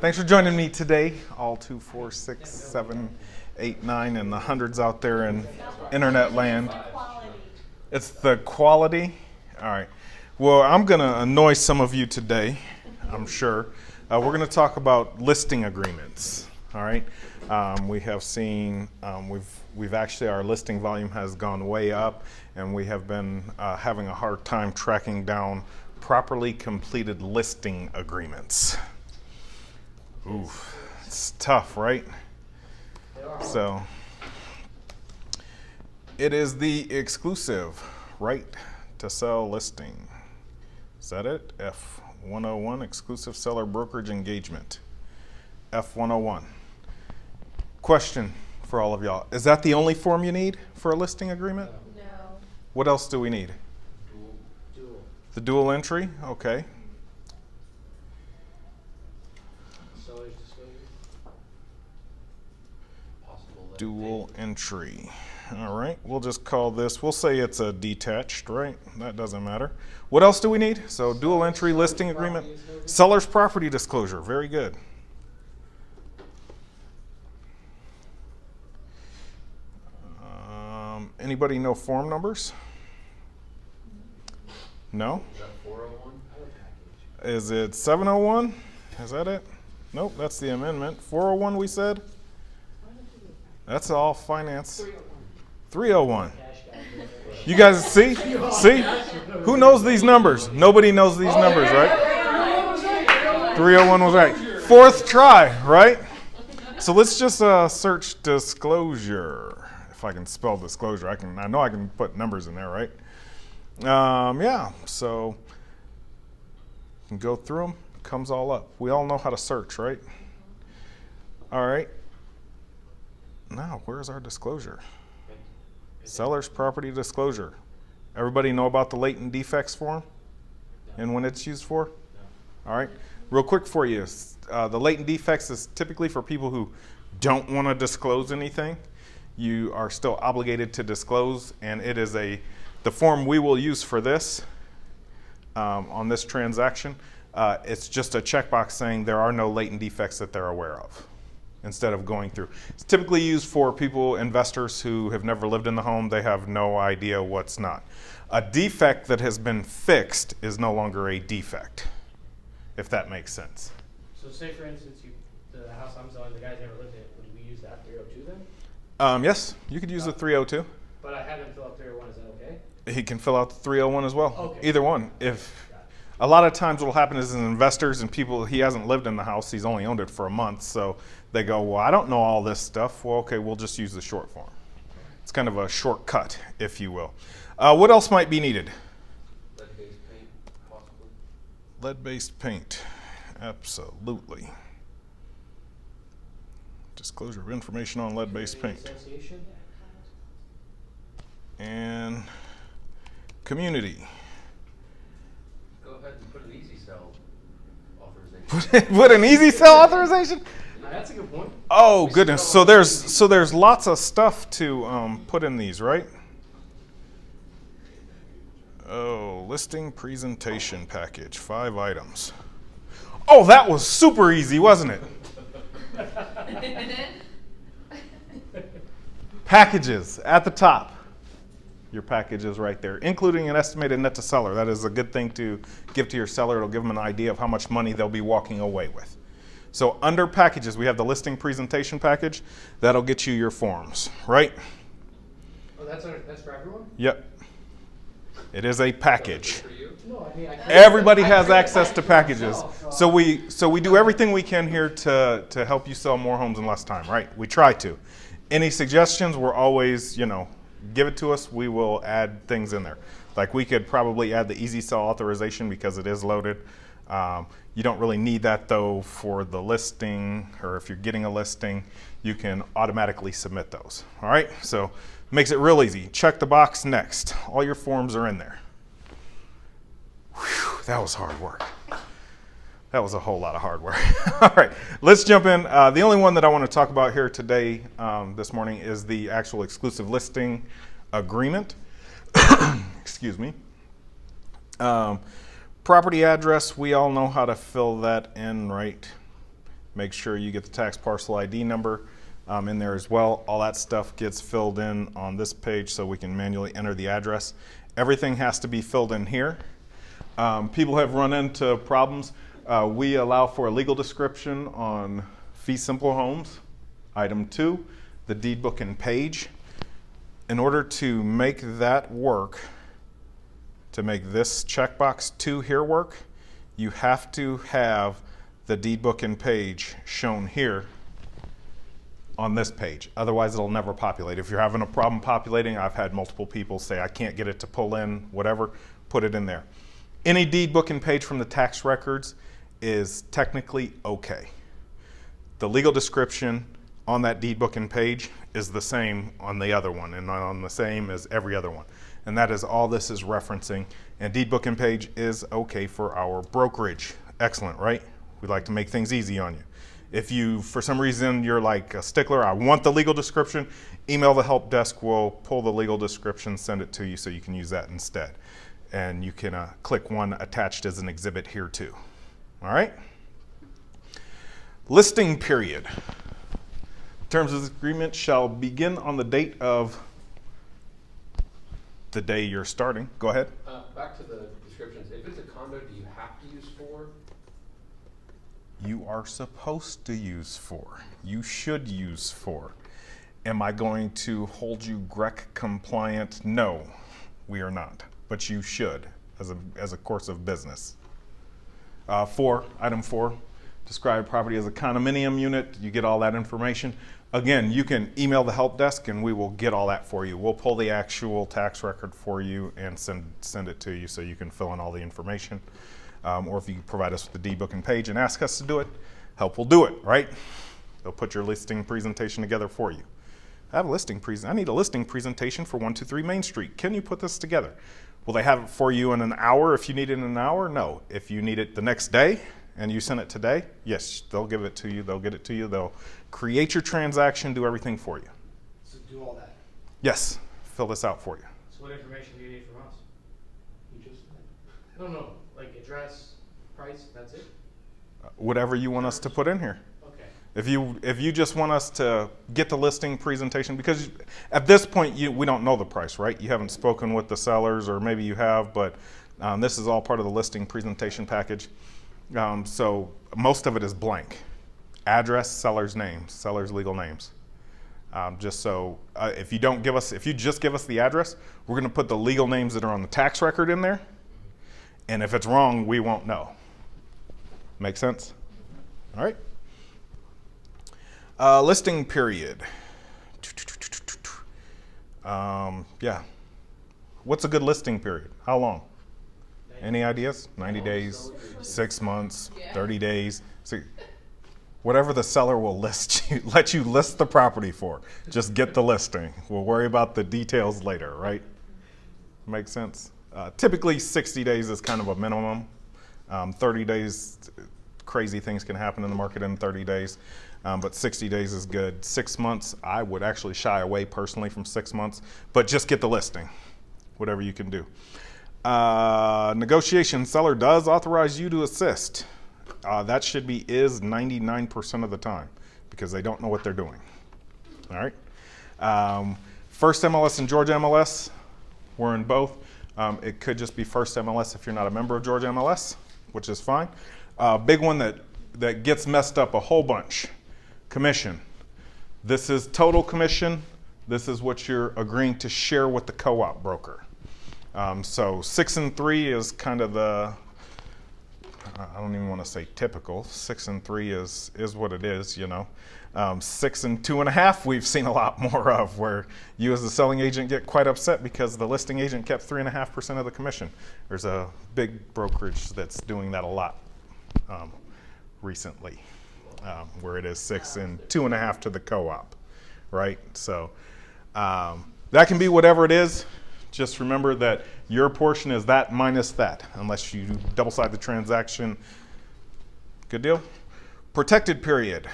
Thanks for joining me today, all 2, 4, 6, 7, 8, 9, and the hundreds out there in internet land. It's the quality. All right. Well, I'm going to annoy some of you today, I'm sure. We're going to talk about listing agreements. All right. We have seen, we've actually, our listing volume has gone way up, and we have been having a hard time tracking down properly completed listing agreements. Ooh, it's tough, right? So, it is the exclusive right to sell listing. Is that it? F101, exclusive seller brokerage engagement. F101. Question for all of y'all. Is that the only form you need for a listing agreement? No. What else do we need? Dual. The dual entry? Okay. Seller's disclosure. Possible lead Dual payment. entry. All right, we'll just call this, we'll say it's a detached, right? That doesn't matter. What else do we need? So dual entry listing agreement. Seller's property disclosure, very good. Anybody know form numbers? No? Is that 401? Package. Is it 701? Is that it? Nope, that's the amendment. 401 we said? That's all finance. 301. You guys see? See? Who knows these numbers? Nobody knows these numbers, right? 301 was right. Fourth try, right? So let's just search disclosure. If I can spell disclosure, I know I can put numbers in there, right? Yeah, so you can go through them. Comes all up. We all know how to search, right? All right. Now, where's our disclosure? Seller's property disclosure. Everybody know about the latent defects form and when it's used for? All right. Real quick for you, the latent defects is typically for people who don't want to disclose anything. You are still obligated to disclose, and it is the form we will use for this on this transaction. It's just a checkbox saying there are no latent defects that they're aware of, instead of going through. It's typically used for people, investors who have never lived in the home. They have no idea what's not. A defect that has been fixed is no longer a defect, if that makes sense. So say for instance, the house I'm selling, the guys never lived in it. Would we use that 302 then? Yes, you could use the 302. But I had him fill out 301. Is that okay? He can fill out the 301 as well. Okay. Either one. If a lot of times what will happen is investors and people, he hasn't lived in the house, he's only owned it for a month, so they go, well, I don't know all this stuff. Well, okay, we'll just use the short form. It's kind of a shortcut, if you will. What else might be needed? Lead-based paint, possibly. Lead-based paint, absolutely. Disclosure of information on lead-based paint. Association? And community. Go ahead and put an easy sell authorization. Put an easy sell authorization? That's a good point. Oh goodness! So there's lots of stuff to put in these, right? Oh, listing presentation package, 5 items. Oh, that was super easy, wasn't it? Packages at the top. Your package is right there, including an estimated net to seller. That is a good thing to give to your seller. It'll give them an idea of how much money they'll be walking away with. So under packages, we have the listing presentation package. That'll get you your forms, right? Oh, that's for everyone? Yep. It is a package. For you? No, I mean Everybody has access to packages. So we do everything we can here to help you sell more homes in less time, right? We try to. Any suggestions, we're always, give it to us. We will add things in there. Like we could probably add the easy sell authorization because it is loaded. You don't really need that though for the listing, or if you're getting a listing, you can automatically submit those. All right, so makes it real easy. Check the box next. All your forms are in there. Whew, that was hard work. That was a whole lot of hard work. All right, let's jump in. The only one that I want to talk about here today, this morning, is the actual exclusive listing agreement. Excuse me. Property address, we all know how to fill that in, right? Make sure you get the tax parcel ID number in there as well. All that stuff gets filled in on this page so we can manually enter the address. Everything has to be filled in here. People have run into problems. We allow for a legal description on fee simple homes. Item 2, the deed book and page. In order to make that work, to make this checkbox 2 here work, you have to have the deed book and page shown here on this page. Otherwise, it'll never populate. If you're having a problem populating, I've had multiple people say, I can't get it to pull in, whatever, put it in there. Any deed book and page from the tax records is technically okay. The legal description on that deed book and page is the same on the other one and on the same as every other one. And that is all this is referencing. And deed book and page is okay for our brokerage. Excellent, right? We like to make things easy on you. If you, for some reason, you're like a stickler, I want the legal description, email the help desk, we'll pull the legal description, send it to you so you can use that instead. And you can click one attached as an exhibit here too. All right? Listing period. Terms of this agreement shall begin on the date of the day you're starting. Go ahead. Back to the descriptions. If it's a condo, do you have to use for? You are supposed to use for. You should use for. Am I going to hold you GREC compliant? No, we are not. But you should as a course of business. Item 4, describe property as a condominium unit. You get all that information. Again, you can email the help desk and we will get all that for you. We'll pull the actual tax record for you and send it to you so you can fill in all the information. Or if you provide us with the deed book and page and ask us to do it, help will do it, right? They'll put your listing presentation together for you. I need a listing presentation for 123 Main Street. Can you put this together? Will they have it for you in an hour if you need it in an hour? No. If you need it the next day and you send it today, yes, they'll give it to you. They'll get it to you. They'll create your transaction, do everything for you. So do all that. Yes, fill this out for you. So what information do you need from us? You just No, like address, price, that's it? Whatever you want us to put in here. Okay. If you just want us to get the listing presentation, because at this point we don't know the price, right? You haven't spoken with the sellers, or maybe you have, but this is all part of the listing presentation package. So most of it is blank. Address, seller's name, seller's legal names. Just so if you just give us the address, we're going to put the legal names that are on the tax record in there. And if it's wrong, we won't know. Make sense? All right. Listing period. Yeah. What's a good listing period? How long? Any ideas? 90 days, 6 months, 30 days. See, whatever the seller will let you list the property for. Just get the listing. We'll worry about the details later, right? Make sense? Typically 60 days is kind of a minimum. 30 days, crazy things can happen in the market in 30 days. But 60 days is good. 6 months, I would actually shy away personally from 6 months, but just get the listing, whatever you can do. Negotiation, seller does authorize you to assist. That should be 99% of the time because they don't know what they're doing. All right. First MLS and Georgia MLS, we're in both. It could just be first MLS if you're not a member of Georgia MLS, which is fine. Big one that gets messed up a whole bunch, commission. This is total commission. This is what you're agreeing to share with the co-op broker. So 6 and 3 is kind of I don't even want to say typical. 6 and 3 is what it is, you know. 6 and 2.5 we've seen a lot more of, where you as the selling agent get quite upset because the listing agent kept 3.5% of the commission. There's a big brokerage that's doing that a lot recently, where it is 6 and 2.5 to the co-op, right? So that can be whatever it is. Just remember that your portion is that minus that, unless you double side the transaction. Good deal? Protected period.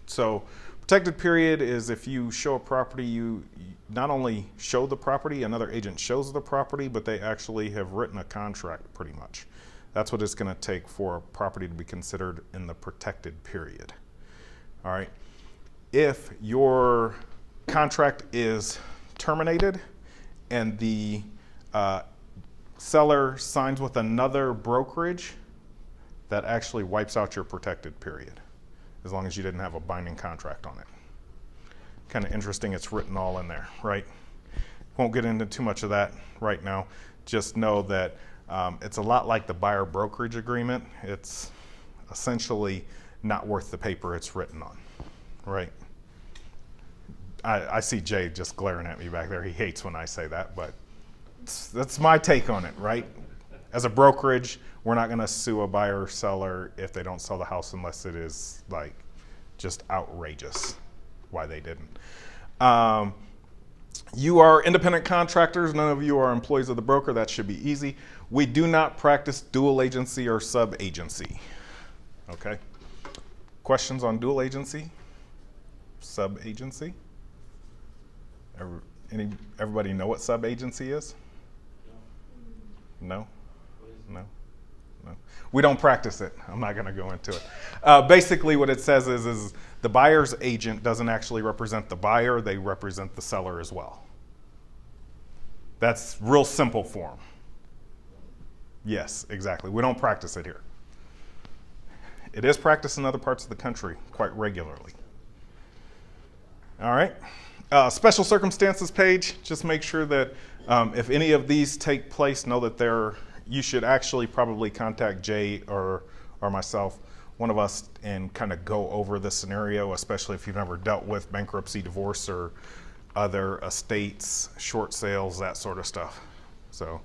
So protected period is if you show a property, you not only show the property, another agent shows the property, but they actually have written a contract pretty much. That's what it's going to take for a property to be considered in the protected period. All right. If your contract is terminated and the seller signs with another brokerage, that actually wipes out your protected period, as long as you didn't have a binding contract on it. Kind of interesting, it's written all in there, right? Won't get into too much of that right now. Just know that it's a lot like the buyer brokerage agreement. It's essentially not worth the paper it's written on, right? I see Jay just glaring at me back there. He hates when I say that, but that's my take on it, right? As a brokerage, we're not going to sue a buyer or seller if they don't sell the house unless it is like just outrageous why they didn't. You are independent contractors. None of you are employees of the broker. That should be easy. We do not practice dual agency or sub-agency. Okay? Questions on dual agency? Sub-agency? Everybody know what sub-agency is? No? No? No. We don't practice it. I'm not going to go into it. Basically, what it says is the buyer's agent doesn't actually represent the buyer. They represent the seller as well. That's real simple form. Yes, exactly. We don't practice it here. It is practiced in other parts of the country quite regularly. All right. Special circumstances page. Just make sure that if any of these take place, know that you should actually probably contact Jay or myself, one of us, and kind of go over the scenario, especially if you've never dealt with bankruptcy, divorce, or other estates, short sales, that sort of stuff. So,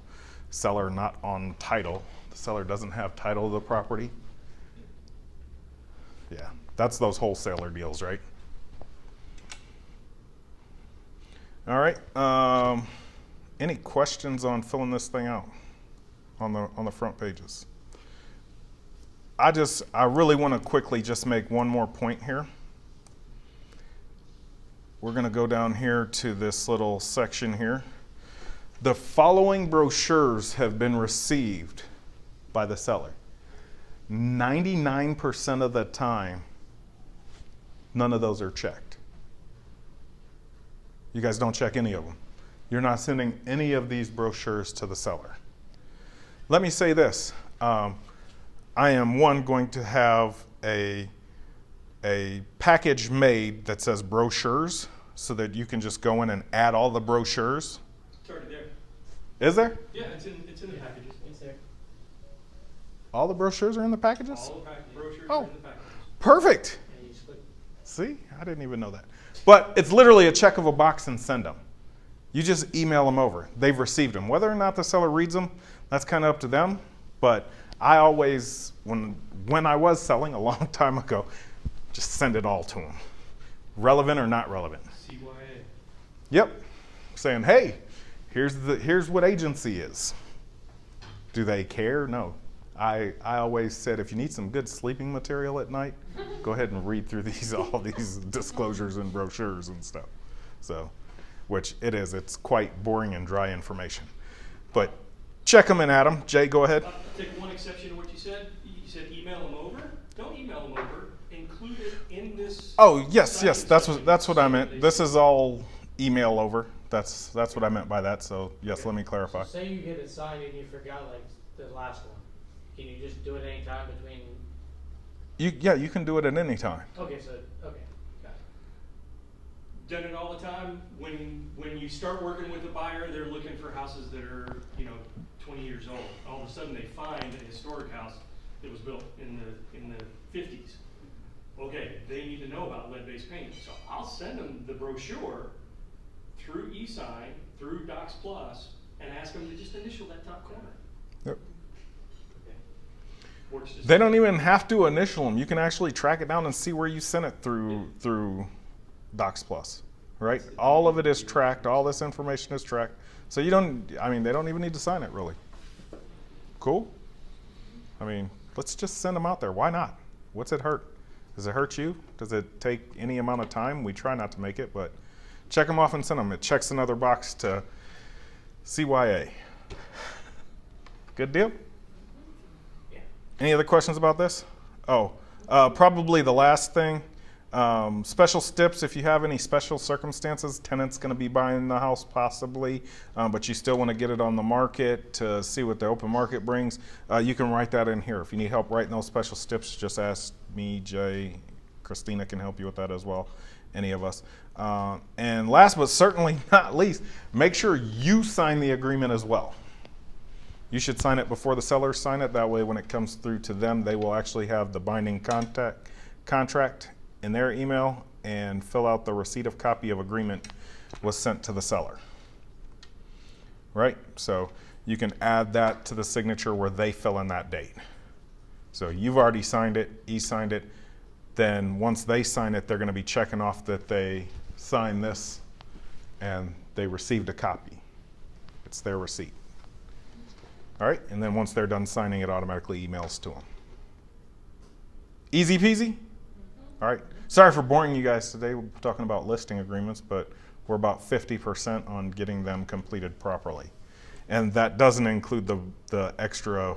seller not on title. The seller doesn't have title of the property. Yeah, that's those wholesaler deals, right? All right. Any questions on filling this thing out on the front pages? I really want to quickly just make one more point here. We're going to go down here to this little section here. The following brochures have been received by the seller. 99% of the time, none of those are checked. You guys don't check any of them. You're not sending any of these brochures to the seller. Let me say this. I am going to have a package made that says brochures so that you can just go in and add all the brochures. It's already there. Is there? Yeah, it's in the packages. It's there. All the brochures are in the packages? All the brochures Oh. are in the packages. Perfect. And you just click. See, I didn't even know that. But it's literally a check of a box and send them. You just email them over. They've received them. Whether or not the seller reads them, that's kind of up to them. But I always, when I was selling a long time ago, just send it all to them. Relevant or not relevant. CYA. Yep. Saying, hey, here's what agency is. Do they care? No. I always said, if you need some good sleeping material at night, go ahead and read through all these disclosures and brochures and stuff. So, which it is. It's quite boring and dry information. But check them and add them. Jay, go ahead. I'll take one exception to what you said. You said email them over. Don't email them over. Include it in this. Oh, yes. That's section what I so meant. that This is all email over. That's what I meant by that. So, yes, let me clarify. So say you get it signed and you forgot like the last one. Can you just do it anytime between? You can do it at any time. Okay, got it. Done it all the time. When you start working with a buyer, they're looking for houses that are 20 years old. All of a sudden, they find a historic house that was built in the 50s. Okay, they need to know about lead-based paint. So I'll send them the brochure through eSign, through Docs Plus, and ask them to just initial that top corner. Yep. Okay. Works just They don't even have to initial them. You can actually track it down and see where you sent it through Docs Plus, right? All of it is tracked. All this information is tracked. So they don't even need to sign it really. Cool? Let's just send them out there. Why not? What's it hurt? Does it hurt you? Does it take any amount of time? We try not to make it, but check them off and send them. It checks another box to CYA. Good deal? Any other questions about this? Oh, probably the last thing. Special steps, if you have any special circumstances, tenant's going to be buying the house possibly, but you still want to get it on the market to see what the open market brings, you can write that in here. If you need help writing those special steps, just ask me, Jay, Christina can help you with that as well, any of us. And last but certainly not least, make sure you sign the agreement as well. You should sign it before the sellers sign it. That way when it comes through to them, they will actually have the binding contract in their email and fill out the receipt of copy of agreement was sent to the seller. Right? So you can add that to the signature where they fill in that date. So you've already signed it, he signed it. Then once they sign it, they're going to be checking off that they signed this and they received a copy. It's their receipt. All right, and then once they're done signing, it automatically emails to them. Easy peasy? All right, sorry for boring you guys today. We're talking about listing agreements, but we're about 50% on getting them completed properly. And that doesn't include the extra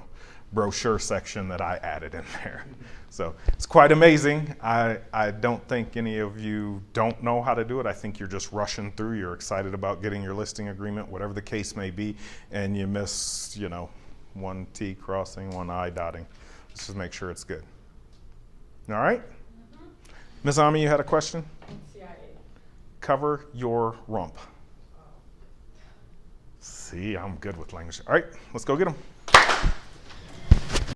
brochure section that I added in there. So it's quite amazing. I don't think any of you don't know how to do it. I think you're just rushing through. You're excited about getting your listing agreement, whatever the case may be, and you miss, one T crossing, one I dotting. Let's just make sure it's good. All right? Ms. Ami, you had a question? CIA. Cover your rump. See, I'm good with language. All right, let's go get them.